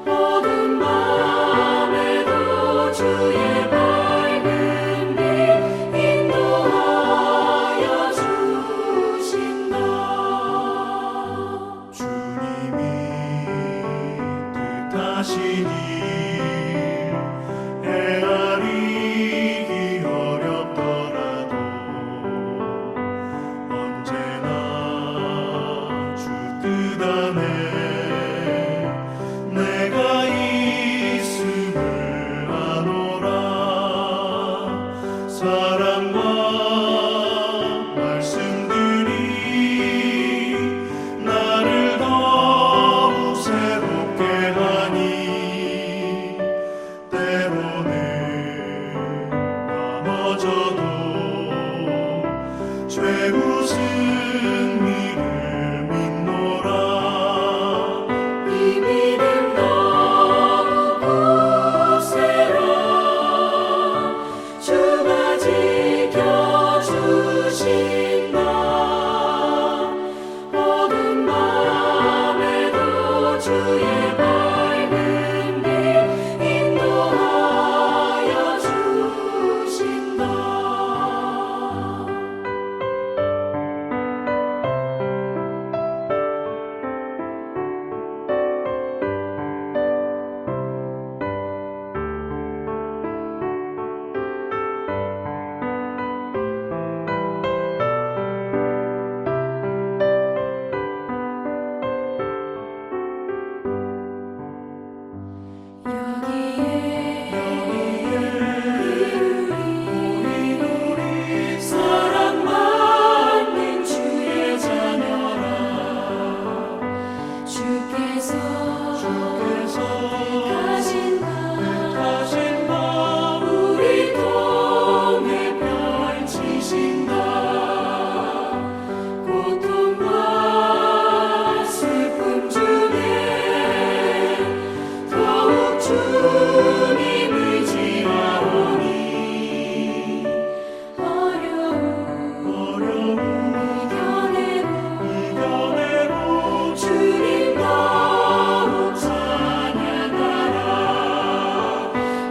어두운 밤에도 주의 밝은 빛 인도하여 주신다. 주님이 뜻하시니 헤아리기 어렵더라도 언제나 주 뜻 안에 내가 있음을 아노라. 사랑과 말씀들이 나를 더욱 새롭게 하니 때로는 넘어져도 최후 승리를 믿노라. 이 믿음 너무 굳세라. 주가 지켜주신다. 어두운 밤에도 주의 밝은 빛 인도하여 주신다. 여기에 사랑받는 주의 자녀라. 주께서 가신 바 우리 통해 펼치신다. 고통과 슬픔 중에 더욱 주님 의지하오니 어려움 이겨내고 주님 더욱 찬양하라.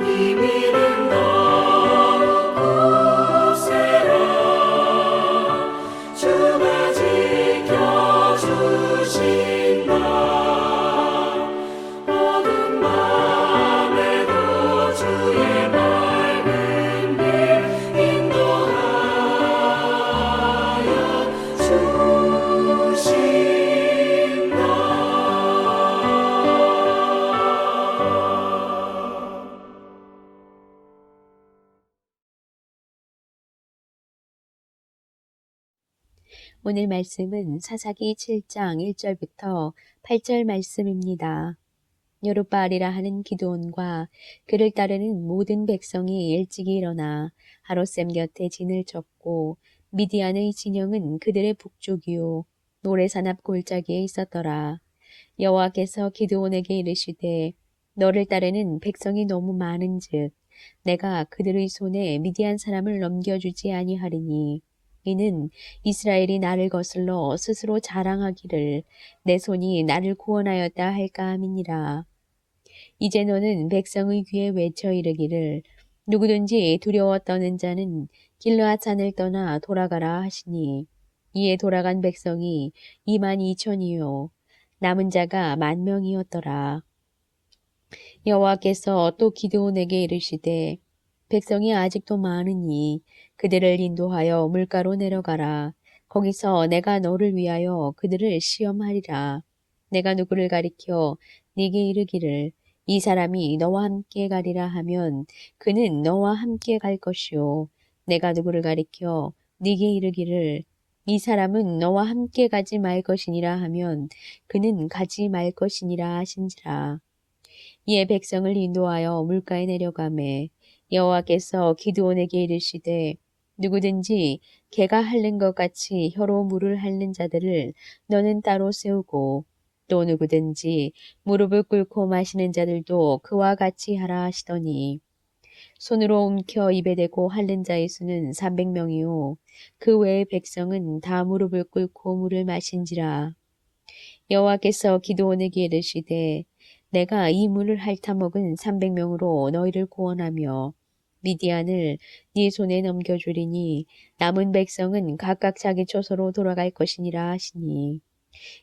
이 믿음 더욱 굳세라. 주가 지켜주신다. 어두운 밤에도 주의 밝은 빛 인도하여 주신다. 오늘 말씀은 사사기 7장 1절부터 8절 말씀입니다. 여룻바알이라 하는 기드온과 그를 따르는 모든 백성이 일찍이 일어나 하롯셈 곁에 진을 쳤고 미디안의 진영은 그들의 북쪽이요 모래산 앞 골짜기에 있었더라. 여호와께서 기드온에게 이르시되 너를 따르는 백성이 너무 많은즉 내가 그들의 손에 미디안 사람을 넘겨주지 아니하리니 이는 이스라엘이 나를 거슬러 스스로 자랑하기를 내 손이 나를 구원하였다 할까 함이니라. 이제 너는 백성의 귀에 외쳐 이르기를 누구든지 두려워 떠는 자는 길르앗산을 떠나 돌아가라 하시니 이에 돌아간 백성이 22,000이요 남은 자가 10,000명이었더라. 여호와께서 또 기드온에게 이르시되 백성이 아직도 많으니 그들을 인도하여 물가로 내려가라. 거기서 내가 너를 위하여 그들을 시험하리라. 내가 누구를 가리켜 네게 이르기를 이 사람이 너와 함께 가리라 하면 그는 너와 함께 갈 것이요 내가 누구를 가리켜 네게 이르기를 이 사람은 너와 함께 가지 말 것이니라 하면 그는 가지 말 것이니라 하신지라. 이에 백성을 인도하여 물가에 내려가매 여호와께서 기드온에게 이르시되 누구든지 개가 핥는 것 같이 혀로 물을 핥는 자들을 너는 따로 세우고 또 누구든지 무릎을 꿇고 마시는 자들도 그와 같이 하라 하시더니 손으로 움켜 입에 대고 핥는 자의 수는 300명이요 그 외의 백성은 다 무릎을 꿇고 물을 마신지라. 여호와께서 기드온에게 이르시되 내가 이 물을 핥아먹은 300명으로 너희를 구원하며 미디안을 네 손에 넘겨주리니 남은 백성은 각각 자기 초소로 돌아갈 것이니라 하시니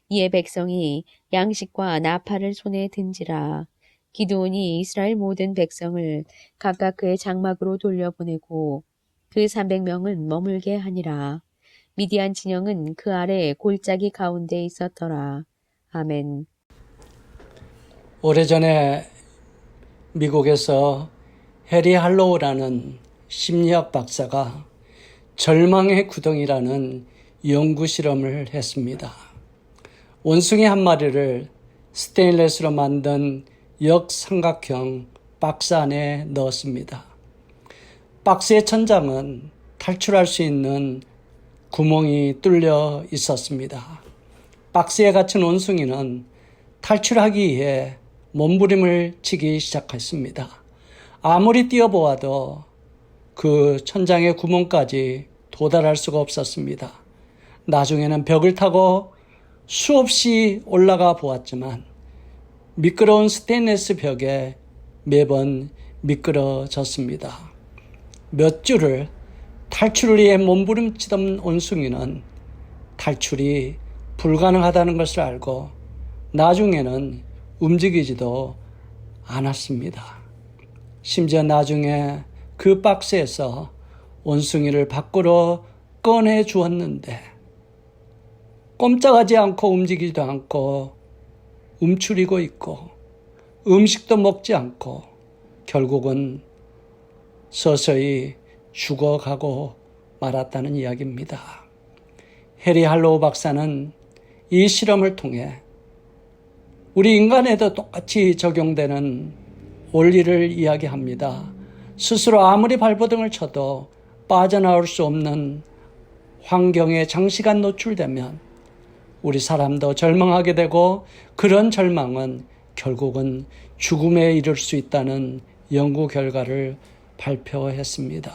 이에 백성이 양식과 나팔을 손에 든지라. 기드온이 이스라엘 모든 백성을 각각 그의 장막으로 돌려보내고 그 300명은 머물게 하니라. 미디안 진영은 그 아래 골짜기 가운데 있었더라. 아멘. 오래전에 미국에서 해리 할로우라는 심리학 박사가 절망의 구덩이라는 연구 실험을 했습니다. 원숭이 한 마리를 스테인레스로 만든 역삼각형 박스 안에 넣었습니다. 박스의 천장은 탈출할 수 있는 구멍이 뚫려 있었습니다. 박스에 갇힌 원숭이는 탈출하기 위해 몸부림을 치기 시작했습니다. 아무리 뛰어보아도 그 천장의 구멍까지 도달할 수가 없었습니다. 나중에는 벽을 타고 수없이 올라가 보았지만 미끄러운 스테인리스 벽에 매번 미끄러졌습니다. 몇 주를 탈출을 위해 몸부림치던 원숭이는 탈출이 불가능하다는 것을 알고 나중에는 움직이지도 않았습니다. 심지어 나중에 그 박스에서 원숭이를 밖으로 꺼내 주었는데 꼼짝하지 않고 움직이지도 않고 움츠리고 있고 음식도 먹지 않고 결국은 서서히 죽어가고 말았다는 이야기입니다. 해리 할로우 박사는 이 실험을 통해 우리 인간에도 똑같이 적용되는 원리를 이야기합니다. 스스로 아무리 발버둥을 쳐도 빠져나올 수 없는 환경에 장시간 노출되면 우리 사람도 절망하게 되고 그런 절망은 결국은 죽음에 이를 수 있다는 연구 결과를 발표했습니다.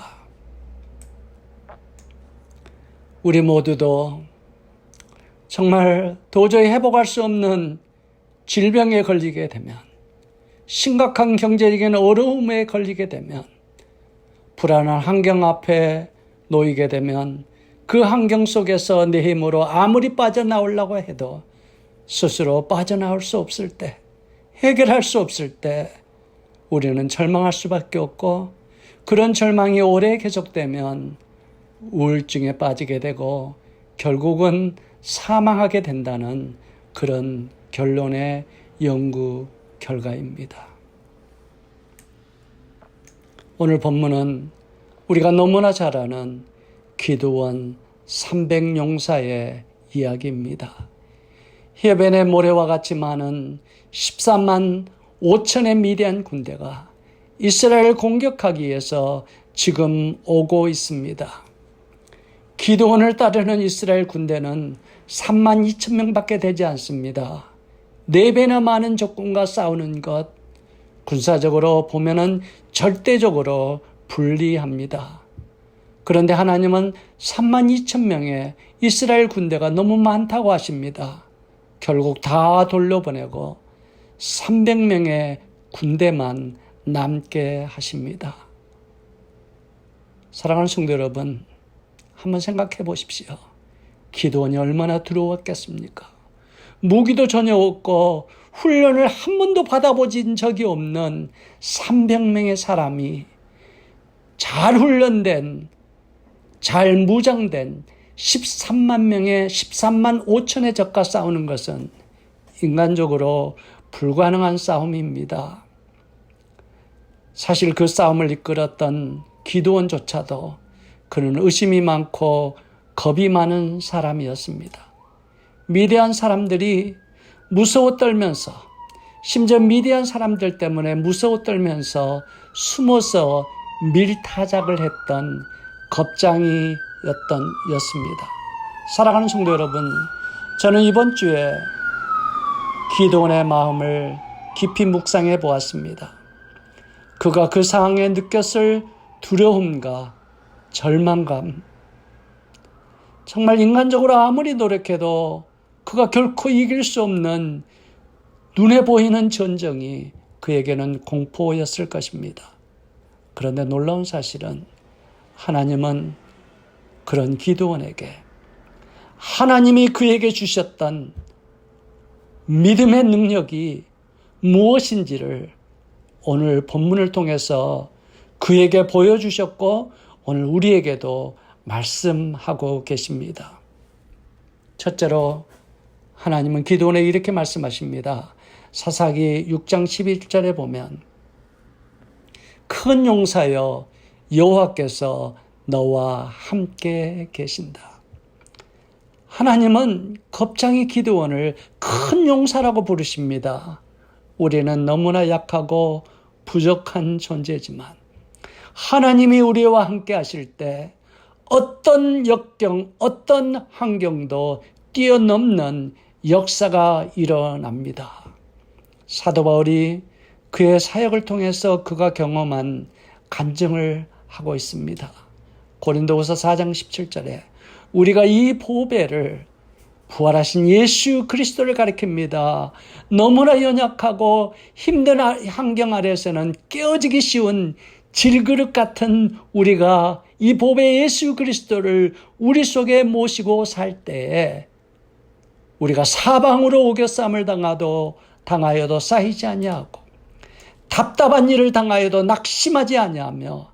우리 모두도 정말 도저히 회복할 수 없는 질병에 걸리게 되면, 심각한 경제적인 어려움에 걸리게 되면, 불안한 환경 앞에 놓이게 되면 그 환경 속에서 내 힘으로 아무리 빠져나오려고 해도 스스로 빠져나올 수 없을 때, 해결할 수 없을 때 우리는 절망할 수밖에 없고, 그런 절망이 오래 계속되면 우울증에 빠지게 되고 결국은 사망하게 된다는 그런 결론의 연구 결과입니다. 오늘 본문은 우리가 너무나 잘 아는 기드온 300용사의 이야기입니다. 해변의 모래와 같이 많은 13만 5천의 미디안 군대가 이스라엘을 공격하기 위해서 지금 오고 있습니다. 기드온을 따르는 이스라엘 군대는 3만 2천 명밖에 되지 않습니다. 4배나 많은 적군과 싸우는 것, 군사적으로 보면은 절대적으로 불리합니다. 그런데 하나님은 3만 2천 명의 이스라엘 군대가 너무 많다고 하십니다. 결국 다 돌려보내고 300명의 군대만 남게 하십니다. 사랑하는 성도 여러분, 한번 생각해 보십시오. 기드온이 얼마나 두려웠겠습니까? 무기도 전혀 없고 훈련을 한 번도 받아보진 적이 없는 300명의 사람이 잘 훈련된, 잘 무장된 13만 명의 13만 5천의 적과 싸우는 것은 인간적으로 불가능한 싸움입니다. 사실 그 싸움을 이끌었던 기드온조차도 그는 의심이 많고 겁이 많은 사람이었습니다. 미디안 사람들이 무서워 떨면서, 심지어 미디안 사람들 때문에 무서워 떨면서 숨어서 밀타작을 했던 겁장이였습니다. 사랑하는 성도 여러분, 저는 이번 주에 기드온의 마음을 깊이 묵상해 보았습니다. 그가 그 상황에 느꼈을 두려움과 절망감, 정말 인간적으로 아무리 노력해도 그가 결코 이길 수 없는 눈에 보이는 전쟁이 그에게는 공포였을 것입니다. 그런데 놀라운 사실은 하나님은 그런 기드온에게 하나님이 그에게 주셨던 믿음의 능력이 무엇인지를 오늘 본문을 통해서 그에게 보여주셨고 오늘 우리에게도 말씀하고 계십니다. 첫째로 하나님은 기드온에게 이렇게 말씀하십니다. 사사기 6장 11절에 보면 큰 용사여 여호와께서 너와 함께 계신다. 하나님은 겁장이 기드온을 큰 용사라고 부르십니다. 우리는 너무나 약하고 부족한 존재지만 하나님이 우리와 함께 하실 때 어떤 역경, 어떤 환경도 뛰어넘는 역사가 일어납니다. 사도 바울이 그의 사역을 통해서 그가 경험한 간증을 하고 있습니다. 고린도후서 4장 17절에 우리가 이 보배를 부활하신 예수 그리스도를 가리킵니다. 너무나 연약하고 힘든 환경 아래에서는 깨어지기 쉬운 질그릇 같은 우리가 이 보배 예수 그리스도를 우리 속에 모시고 살 때에 우리가 사방으로 오겨쌈을 당하여도 쌓이지 아니하고 답답한 일을 당하여도 낙심하지 아니하며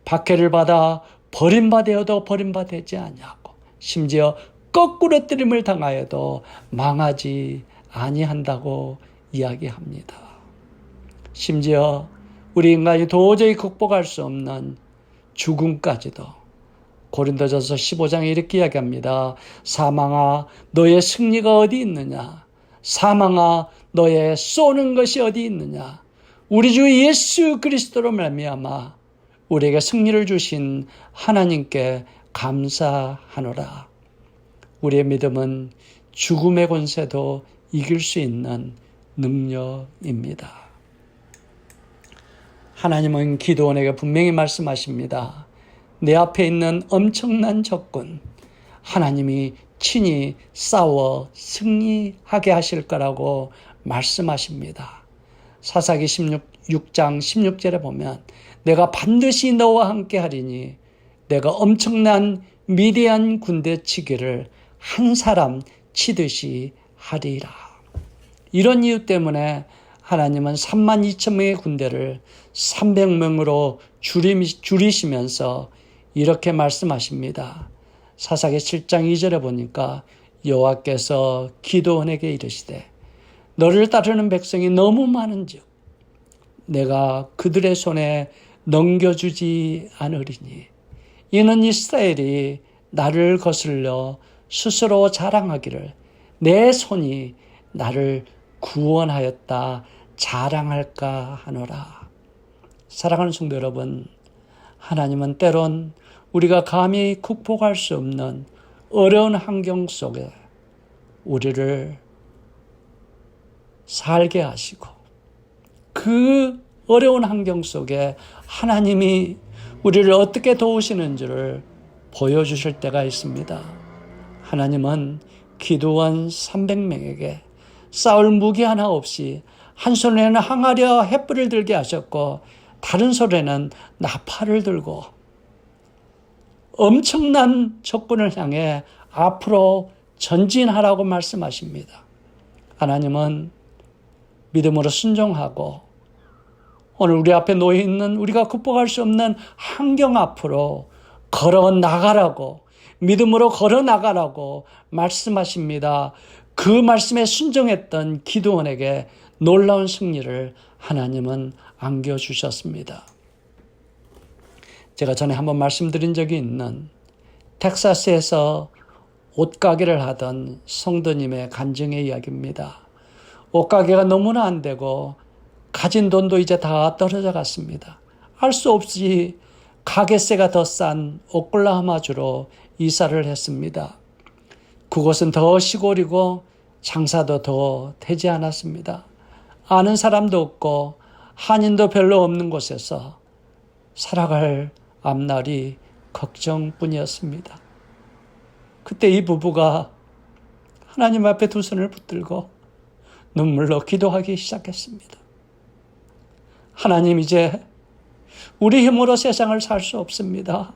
박해를 받아 버림받아도 버림받지 아니하고 심지어 거꾸로 뜨림을 당하여도 망하지 아니한다고 이야기합니다. 심지어 우리 인간이 도저히 극복할 수 없는 죽음까지도 고린도전서 15장에 이렇게 이야기합니다. 사망아 너의 승리가 어디 있느냐? 사망아 너의 쏘는 것이 어디 있느냐? 우리 주 예수 그리스도로 말미암아 우리에게 승리를 주신 하나님께 감사하노라. 우리의 믿음은 죽음의 권세도 이길 수 있는 능력입니다. 하나님은 기드온에게 분명히 말씀하십니다. 내 앞에 있는 엄청난 적군, 하나님이 친히 싸워 승리하게 하실 거라고 말씀하십니다. 사사기 6장 16절에 보면 내가 반드시 너와 함께 하리니 내가 엄청난 미디안 군대 치기를 한 사람 치듯이 하리라. 이런 이유 하나님은 3만 2천 명의 군대를 300명으로 줄이시면서 이렇게 말씀하십니다. 사사기 7장 2절에 보니까 여호와께서 기드온에게 이르시되 너를 따르는 백성이 너무 많은즉 내가 그들의 손에 넘겨주지 않으리니 이는 이스라엘이 나를 거슬려 스스로 자랑하기를 내 손이 나를 구원하였다 자랑할까 하노라. 사랑하는 성도 여러분, 하나님은 때론 우리가 감히 극복할 수 없는 어려운 환경 속에 우리를 살게 하시고 그 어려운 환경 속에 하나님이 우리를 어떻게 도우시는지를 보여주실 때가 있습니다. 하나님은 기드온 300명에게 싸울 무기 하나 없이 한 손에는 항아리와 횃불을 들게 하셨고 다른 손에는 나팔을 들고 엄청난 적군을 향해 앞으로 전진하라고 말씀하십니다. 하나님은 믿음으로 순종하고 오늘 우리 앞에 놓여 있는 우리가 극복할 수 없는 환경 앞으로 걸어 나가라고 믿음으로 걸어 나가라고 말씀하십니다. 그 말씀에 순종했던 기드온에게 놀라운 승리를 하나님은 안겨주셨습니다. 제가 전에 한번 말씀드린 적이 있는 텍사스에서 옷가게를 하던 성도님의 간증의 이야기입니다. 옷가게가 너무나 안 되고 가진 돈도 이제 다 떨어져 갔습니다. 알 수 없이 가게세가 더 싼 오클라호마주로 이사를 했습니다. 그곳은 더 시골이고 장사도 더 되지 않았습니다. 아는 사람도 없고 한인도 별로 없는 곳에서 살아갈 앞날이 걱정뿐이었습니다. 그때 이 부부가 하나님 앞에 두 손을 붙들고 눈물로 기도하기 시작했습니다. 하나님, 이제 우리 힘으로 세상을 살 수 없습니다.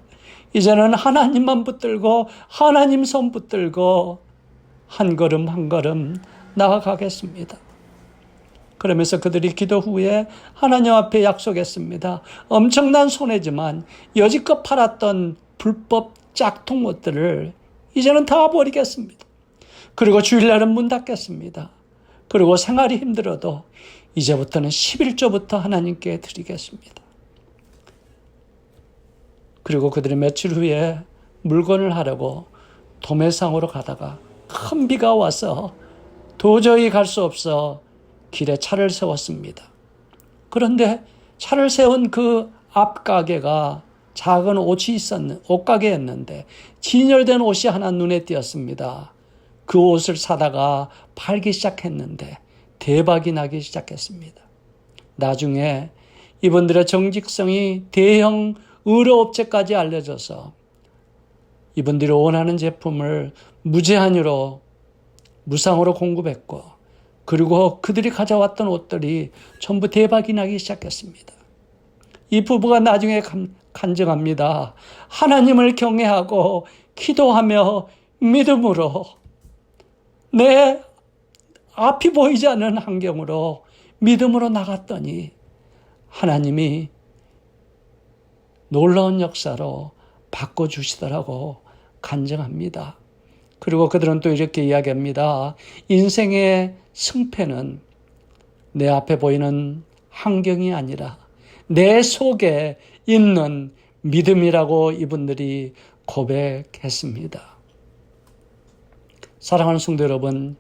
이제는 하나님만 붙들고 하나님 손 붙들고 한 걸음 한 걸음 나아가겠습니다. 그러면서 그들이 기도 후에 하나님 앞에 약속했습니다. 엄청난 손해지만 여지껏 팔았던 불법 짝퉁 옷들을 이제는 다 버리겠습니다. 그리고 주일날은 문 닫겠습니다. 그리고 생활이 힘들어도 이제부터는 11조부터 하나님께 드리겠습니다. 그리고 그들이 며칠 후에 물건을 하려고 도매상으로 가다가 큰 비가 와서 도저히 갈 수 없어 길에 차를 세웠습니다. 그런데 차를 세운 그 앞 가게가 작은 옷가게였는데 진열된 옷이 하나 눈에 띄었습니다. 그 옷을 사다가 팔기 시작했는데 대박이 나기 시작했습니다. 나중에 이분들의 정직성이 대형 의료업체까지 알려져서 이분들이 원하는 제품을 무제한으로 무상으로 공급했고, 그리고 그들이 가져왔던 옷들이 전부 대박이 나기 시작했습니다. 이 부부가 나중에 간증합니다. 하나님을 경외하고 기도하며 믿음으로 내 앞이 보이지 않는 환경으로 믿음으로 나갔더니 하나님이 놀라운 역사로 바꿔주시더라고 간증합니다. 그리고 그들은 또 이렇게 이야기합니다. 인생의 승패는 내 앞에 보이는 환경이 아니라 내 속에 있는 믿음이라고 이분들이 고백했습니다. 사랑하는 성도 여러분,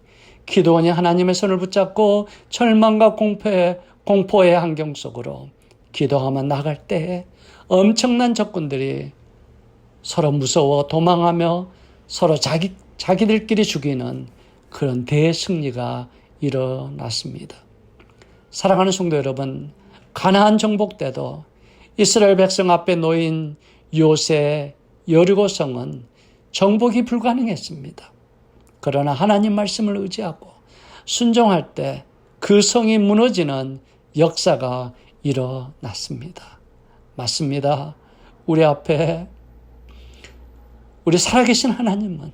기도원이 하나님의 손을 붙잡고 절망과 공포의 환경 속으로 기도하며 나갈 때 엄청난 적군들이 서로 무서워 도망하며 서로 자기들끼리 죽이는 그런 대승리가 일어났습니다. 사랑하는 성도 여러분, 가나안 정복 때도 이스라엘 백성 앞에 놓인 요새 여리고성은 정복이 불가능했습니다. 그러나 하나님 말씀을 의지하고 순종할 때 그 성이 무너지는 역사가 일어났습니다. 맞습니다. 우리 살아계신 하나님은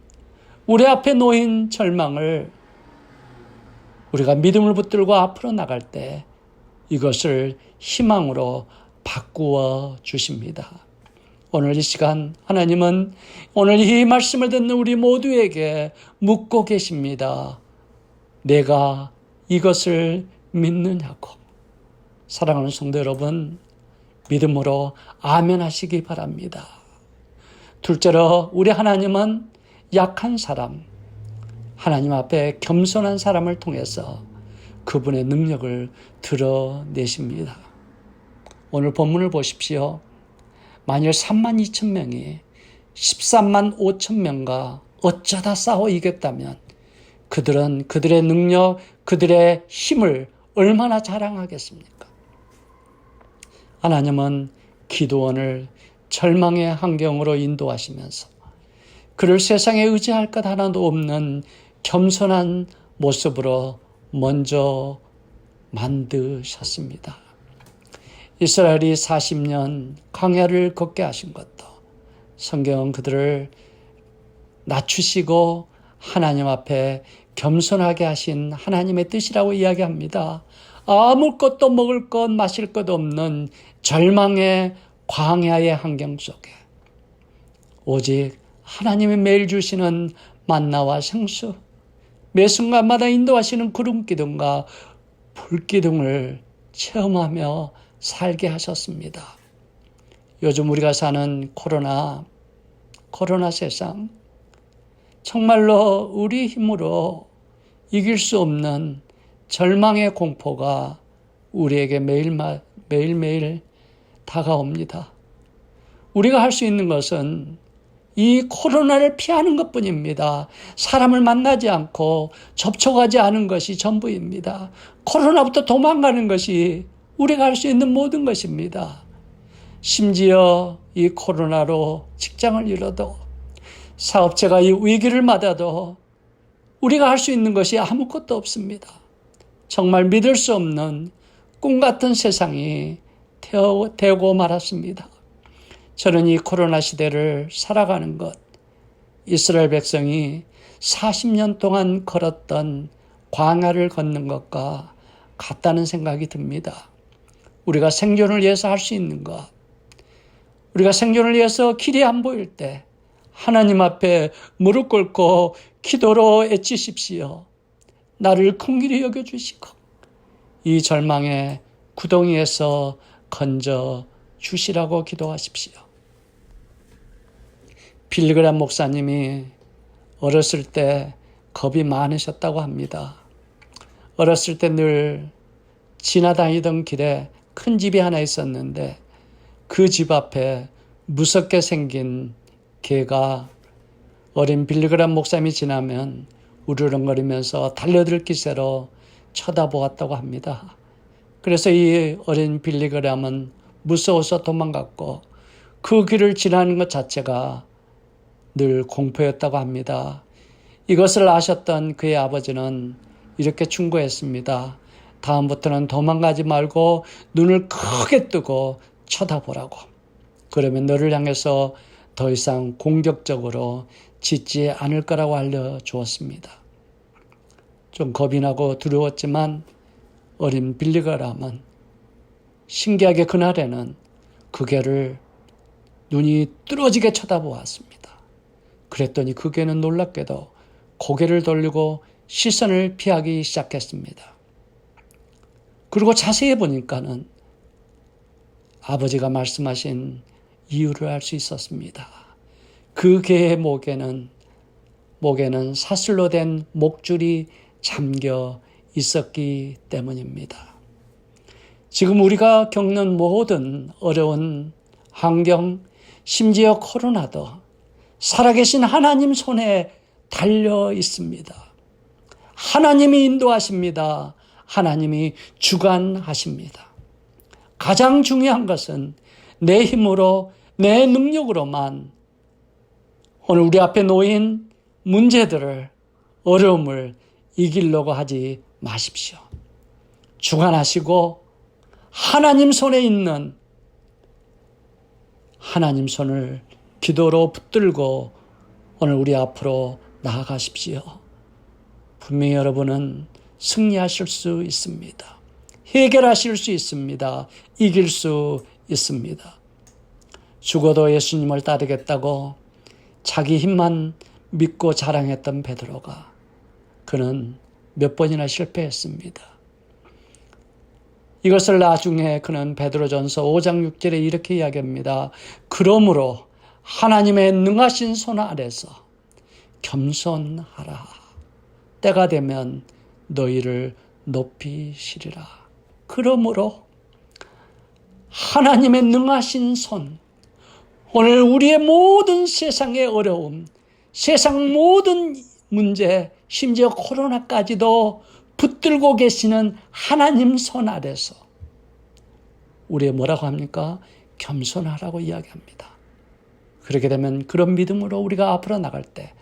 우리 앞에 놓인 절망을 우리가 믿음을 붙들고 앞으로 나갈 때 이것을 희망으로 바꾸어 주십니다. 오늘 이 시간 하나님은 오늘 이 말씀을 듣는 우리 모두에게 묻고 계십니다. 내가 이것을 믿느냐고. 사랑하는 성도 여러분, 믿음으로 아멘 하시기 바랍니다. 둘째로 우리 하나님은 약한 사람, 하나님 앞에 겸손한 사람을 통해서 그분의 능력을 드러내십니다. 오늘 본문을 보십시오. 만일 3만 2천 명이 13만 5천 명과 어쩌다 싸워 이겼다면 그들은 그들의 능력, 그들의 힘을 얼마나 자랑하겠습니까? 하나님은 기도원을 절망의 환경으로 인도하시면서 그를 세상에 의지할 것 하나도 없는 겸손한 모습으로 먼저 만드셨습니다. 이스라엘이 40년 광야를 걷게 하신 것도 성경은 그들을 낮추시고 하나님 앞에 겸손하게 하신 하나님의 뜻이라고 이야기합니다. 아무것도 먹을 것 마실 것 없는 절망의 광야의 환경 속에 오직 하나님이 매일 주시는 만나와 생수, 매 순간마다 인도하시는 구름기둥과 불기둥을 체험하며 살게 하셨습니다. 요즘 우리가 사는 코로나 세상, 정말로 우리 힘으로 이길 수 없는 절망의 공포가 우리에게 매일매일 다가옵니다. 우리가 할 수 있는 것은 이 코로나를 피하는 것뿐입니다. 사람을 만나지 않고 접촉하지 않은 것이 전부입니다. 코로나부터 도망가는 것이 우리가 할 수 있는 모든 것입니다. 심지어 이 코로나로 직장을 잃어도 사업체가 이 위기를 맞아도 우리가 할 수 있는 것이 아무것도 없습니다. 정말 믿을 수 없는 꿈 같은 세상이 되고 말았습니다. 저는 이 코로나 시대를 살아가는 것, 이스라엘 백성이 40년 동안 걸었던 광야를 걷는 것과 같다는 생각이 듭니다. 우리가 생존을 위해서 할 수 있는 것, 우리가 생존을 위해서 길이 안 보일 때 하나님 앞에 무릎 꿇고 기도로 애치십시오. 나를 긍휼히 여겨주시고 이 절망의 구덩이에서 건져 주시라고 기도하십시오. 빌리그람 목사님이 어렸을 때 겁이 많으셨다고 합니다. 어렸을 때 늘 지나다니던 길에 큰 집이 하나 있었는데 그 집 앞에 무섭게 생긴 개가 어린 빌리그람 목사님이 지나면 우르렁거리면서 달려들 기세로 쳐다보았다고 합니다. 그래서 이 어린 빌리그람은 무서워서 도망갔고 그 길을 지나는 것 자체가 늘 공포였다고 합니다. 이것을 아셨던 그의 아버지는 이렇게 충고했습니다. 다음부터는 도망가지 말고 눈을 크게 뜨고 쳐다보라고. 그러면 너를 향해서 더 이상 공격적으로 짖지 않을 거라고 알려주었습니다. 좀 겁이 나고 두려웠지만 어린 빌리그람은 신기하게 그날에는 그 개를 눈이 뚫어지게 쳐다보았습니다. 그랬더니 그 개는 놀랍게도 고개를 돌리고 시선을 피하기 시작했습니다. 그리고 자세히 보니까는 아버지가 말씀하신 이유를 알 수 있었습니다. 그 개의 목에는 사슬로 된 목줄이 잠겨 있었기 때문입니다. 지금 우리가 겪는 모든 어려운 환경, 심지어 코로나도 살아계신 하나님 손에 달려 있습니다. 하나님이 인도하십니다. 하나님이 주관하십니다. 가장 중요한 것은 내 힘으로, 내 능력으로만 오늘 우리 앞에 놓인 문제들을, 어려움을 이기려고 하지 마십시오. 주관하시고 하나님 손에 있는 하나님 손을 기도로 붙들고 오늘 우리 앞으로 나아가십시오. 분명히 여러분은 승리하실 수 있습니다. 해결하실 수 있습니다. 이길 수 있습니다. 죽어도 예수님을 따르겠다고 자기 힘만 믿고 자랑했던 베드로가 그는 몇 번이나 실패했습니다. 이것을 나중에 그는 베드로전서 5장 6절에 이렇게 이야기합니다. 그러므로 하나님의 능하신 손 아래서 겸손하라. 때가 되면 너희를 높이시리라. 그러므로 하나님의 능하신 손, 오늘 우리의 모든 세상의 어려움, 세상 모든 문제, 심지어 코로나까지도 붙들고 계시는 하나님 손 아래서 우리의 뭐라고 합니까? 겸손하라고 이야기합니다. 그렇게 되면 그런 믿음으로 우리가 앞으로 나갈 때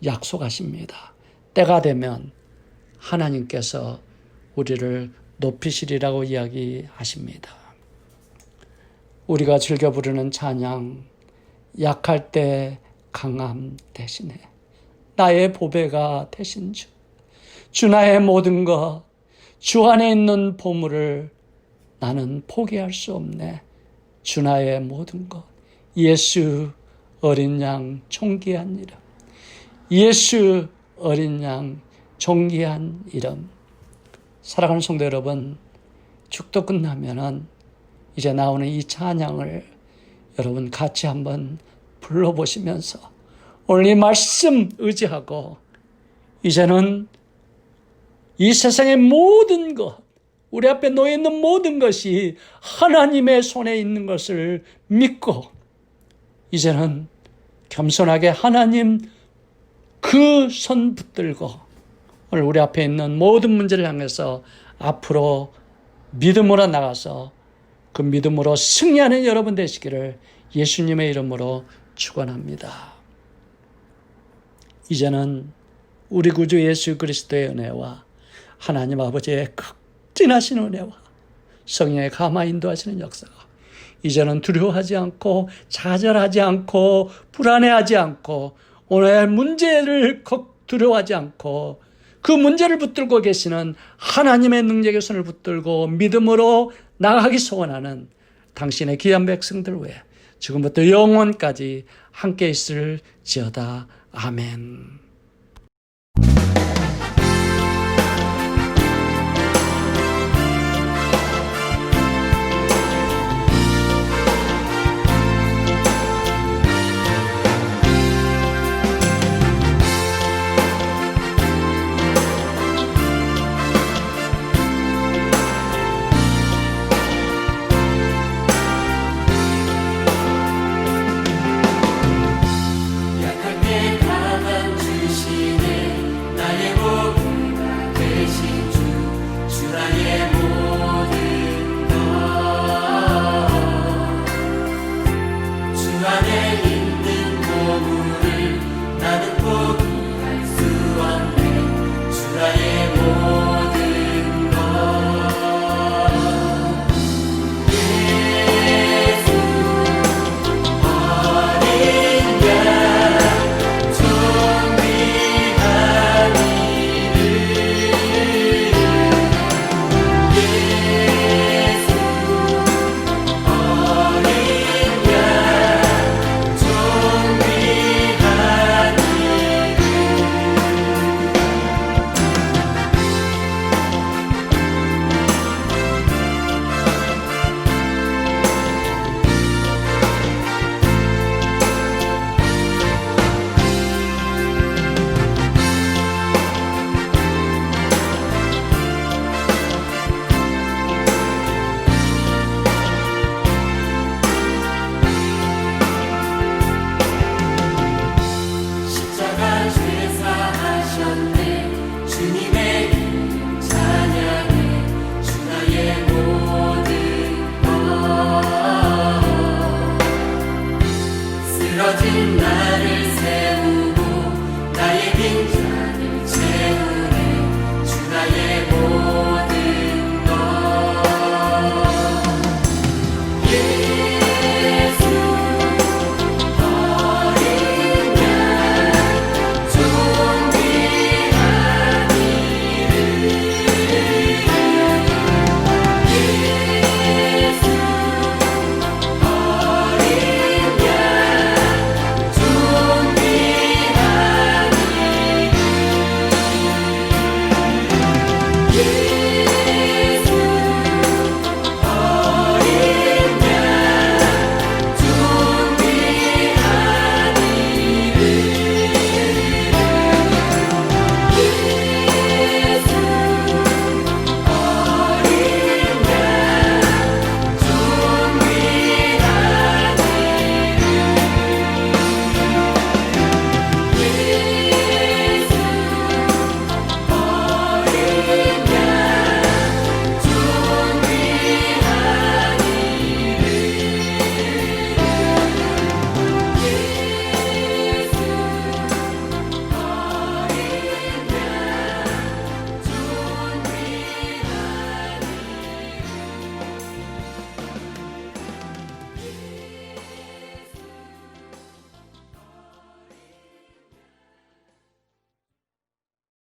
약속하십니다. 때가 되면 하나님께서 우리를 높이시리라고 이야기하십니다. 우리가 즐겨 부르는 찬양, 약할 때 강함 대신에 나의 보배가 되신 주, 주 나의 모든 것, 주 안에 있는 보물을 나는 포기할 수 없네. 주 나의 모든 것, 예수 어린 양 존귀한 이름, 예수 어린 양 존귀한 이름. 사랑하는 성도 여러분, 축도 끝나면은 이제 나오는 이 찬양을 여러분 같이 한번 불러보시면서 오늘 이 말씀 의지하고 이제는 이 세상의 모든 것, 우리 앞에 놓여있는 모든 것이 하나님의 손에 있는 것을 믿고 이제는 겸손하게 하나님 그 손 붙들고 오늘 우리 앞에 있는 모든 문제를 향해서 앞으로 믿음으로 나가서 그 믿음으로 승리하는 여러분 되시기를 예수님의 이름으로 축원합니다. 이제는 우리 구주 예수 그리스도의 은혜와 하나님 아버지의 극진하신 은혜와 성령의 감화 인도하시는 역사가 이제는 두려워하지 않고 좌절하지 않고 불안해하지 않고 오늘 문제를 두려워하지 않고 그 문제를 붙들고 계시는 하나님의 능력의 손을 붙들고 믿음으로 나가기 소원하는 당신의 귀한 백성들 외에 지금부터 영원까지 함께 있을지어다. 아멘.